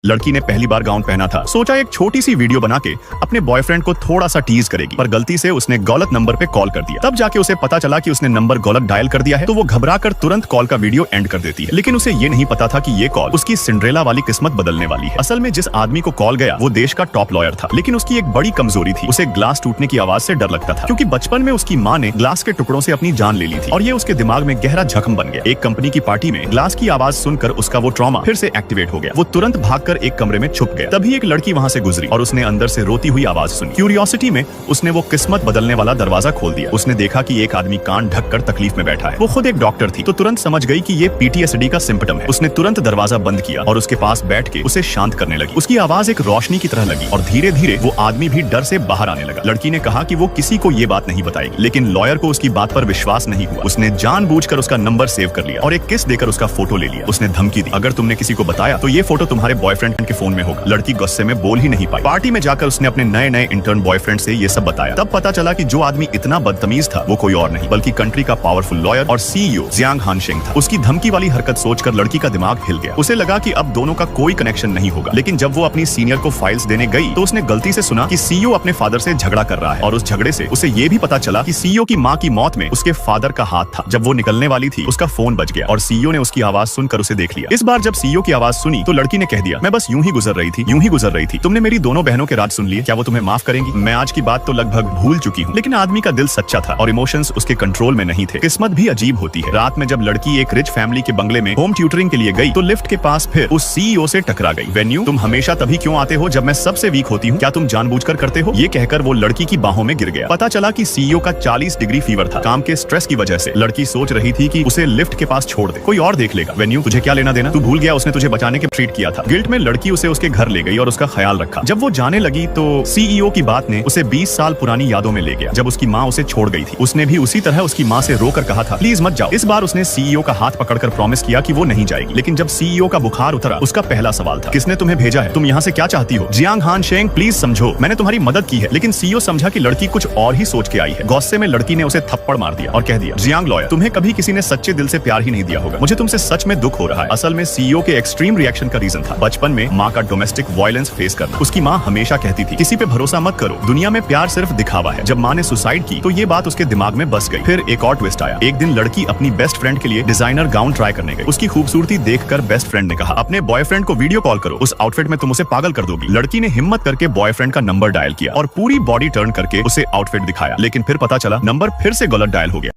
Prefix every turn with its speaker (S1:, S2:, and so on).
S1: लड़की ने पहली बार गाउन पहना था। सोचा एक छोटी सी वीडियो बना के अपने बॉयफ्रेंड को थोड़ा सा टीज करेगी, पर गलती से उसने गलत नंबर पे कॉल कर दिया। तब जाके उसे पता चला कि उसने नंबर गलत डायल कर दिया है, तो वो घबरा कर तुरंत कॉल का वीडियो एंड कर देती है। लेकिन उसे ये नहीं पता था कि ये कॉल उसकी सिंड्रेला वाली किस्मत बदलने वाली है। असल में जिस आदमी को कॉल गया वो देश का टॉप लॉयर था, लेकिन उसकी एक बड़ी कमजोरी थी, उसे ग्लास टूटने की आवाज से डर लगता था, क्योंकि बचपन में उसकी माँ ने ग्लास के टुकड़ों से अपनी जान ले ली थी और ये उसके दिमाग में गहरा जख्म बन गया। एक कंपनी की पार्टी में ग्लास की आवाज सुनकर उसका वो ट्रॉमा फिर से एक्टिवेट हो गया। वो तुरंत भागकर एक कमरे में छुप गया। तभी एक लड़की वहां से गुजरी और उसने अंदर से रोती हुई आवाज सुनी। क्यूरियोसिटी में उसने वो किस्मत बदलने वाला दरवाजा खोल दिया। उसने देखा कि एक आदमी कान ढककर तकलीफ में बैठा है। वो खुद एक डॉक्टर थी, तो तुरंत समझ गई कि ये पीटीएसडी का सिम्पटम है। उसने तुरंत दरवाजा बंद किया और उसके पास बैठ के उसे शांत करने लगी। उसकी आवाज एक रोशनी की तरह लगी और धीरे धीरे वो आदमी भी डर से बाहर आने लगा। लड़की ने कहा कि वो किसी को ये बात नहीं बताएगी, लेकिन लॉयर को उसकी बात पर विश्वास नहीं हुआ। उसने जानबूझकर उसका नंबर सेव कर लिया और एक किस देकर उसका फोटो ले लिया। उसने धमकी दी, अगर तुमने किसी को बताया तो ये फोटो तुम्हारे बॉयफ्रेंड के फोन में होगा। लड़की गुस्से में बोल ही नहीं पाई। पार्टी में जाकर उसने अपने नए नए इंटर्न बॉयफ्रेंड से ये सब बताया। तब पता चला कि जो आदमी इतना बदतमीज था वो कोई और नहीं बल्कि कंट्री का पावरफुल लॉयर और सीईओ जियांग हानशेंग था। उसकी धमकी वाली हरकत सोचकर लड़की का दिमाग हिल गया। उसे लगा कि अब दोनों का कोई कनेक्शन नहीं होगा। लेकिन जब वो अपनी सीनियर को फाइल्स देने गई तो उसने गलती से सुना कि सीईओ अपने फादर से झगड़ा कर रहा है, और उस झगड़े से उसे ये भी पता चला कि सीईओ की माँ की मौत में उसके फादर का हाथ था। जब वो निकलने वाली थी उसका फोन बज गया और सीईओ ने उसकी आवाज सुनकर उसे देख लिया। इस बार जब सीईओ की आवाज सुनी तो लड़की ने कह दिया, मैं बस यूं ही गुजर रही थी। तुमने मेरी दोनों बहनों के राज सुन लिए, क्या वो तुम्हें माफ करेंगी? मैं आज की बात तो लगभग भूल चुकी हूँ। लेकिन आदमी का दिल सच्चा था और इमोशंस उसके कंट्रोल में नहीं थे। किस्मत भी अजीब होती है। रात में जब लड़की एक रिच फैमिली के बंगले में होम ट्यूटरिंग के लिए गई तो लिफ्ट के पास फिर उस सीईओ से टकरा गई। वेन्यू, तुम हमेशा तभी क्यों आते हो जब मैं सबसे वीक होती हूँ? क्या तुम जानबूझकर करते हो? ये कहकर वो लड़की की बाहों में गिर गया। पता चला कि सीईओ का 40 डिग्री फीवर था। काम के स्ट्रेस की वजह से लड़की सोच रही थी कि उसे लिफ्ट के पास छोड़ दे, कोई और देख लेगा। वेन्यू, तुझे क्या लेना देना? तू भूल गया उसने तुझे बचाने के ट्रीट किया था। गिल्ट में लड़की उसे उसके घर ले गई और उसका ख्याल रखा। जब वो जाने लगी तो सीईओ की बात ने उसे 20 साल पुरानी यादों में ले गया, जब उसकी माँ उसे छोड़ गई थी। उसने भी उसी तरह उसकी माँ से रोकर कहा था, प्लीज मत जाओ। इस बार उसने सीईओ का हाथ पकड़कर प्रॉमिस किया कि वो नहीं जाएगी। लेकिन जब सीईओ का बुखार उतरा, उसका पहला सवाल था, किसने तुम्हें भेजा है? तुम यहाँ से क्या चाहती हो? जियांग हानशेंग, प्लीज समझो, मैंने तुम्हारी मदद की है। लेकिन सीईओ समझा कि लड़की कुछ और ही सोच के आई है। गुस्से में लड़की ने उसे थप्पड़ मार दिया और कह दिया, जियांग लॉयर, तुम्हें कभी किसी ने सच्चे दिल से प्यार ही नहीं दिया होगा। मुझे तुमसे सच में दुख हो रहा है। असल में सीईओ के एक्सट्रीम रिएक्शन का रीजन था बचपन में माँ का डोमेस्टिक वायलेंस फेस करना। उसकी माँ हमेशा कहती थी, किसी पे भरोसा मत करो, दुनिया में प्यार सिर्फ दिखावा है। जब माँ ने सुसाइड की तो ये बात उसके दिमाग में बस गई। फिर एक और ट्विस्ट आया। एक दिन लड़की अपनी बेस्ट फ्रेंड के लिए डिजाइनर गाउन ट्राई करने गई। उसकी खूबसूरती देखकर बेस्ट फ्रेंड ने कहा, अपने बॉयफ्रेंड को वीडियो कॉल करो, उस आउटफिट में तुम उसे पागल कर दोगी। लड़की ने हिम्मत करके बॉयफ्रेंड का नंबर डायल किया और पूरी बॉडी टर्न करके उसे आउटफिट दिखाया। लेकिन फिर पता चला नंबर फिर से गलत डायल हो गया।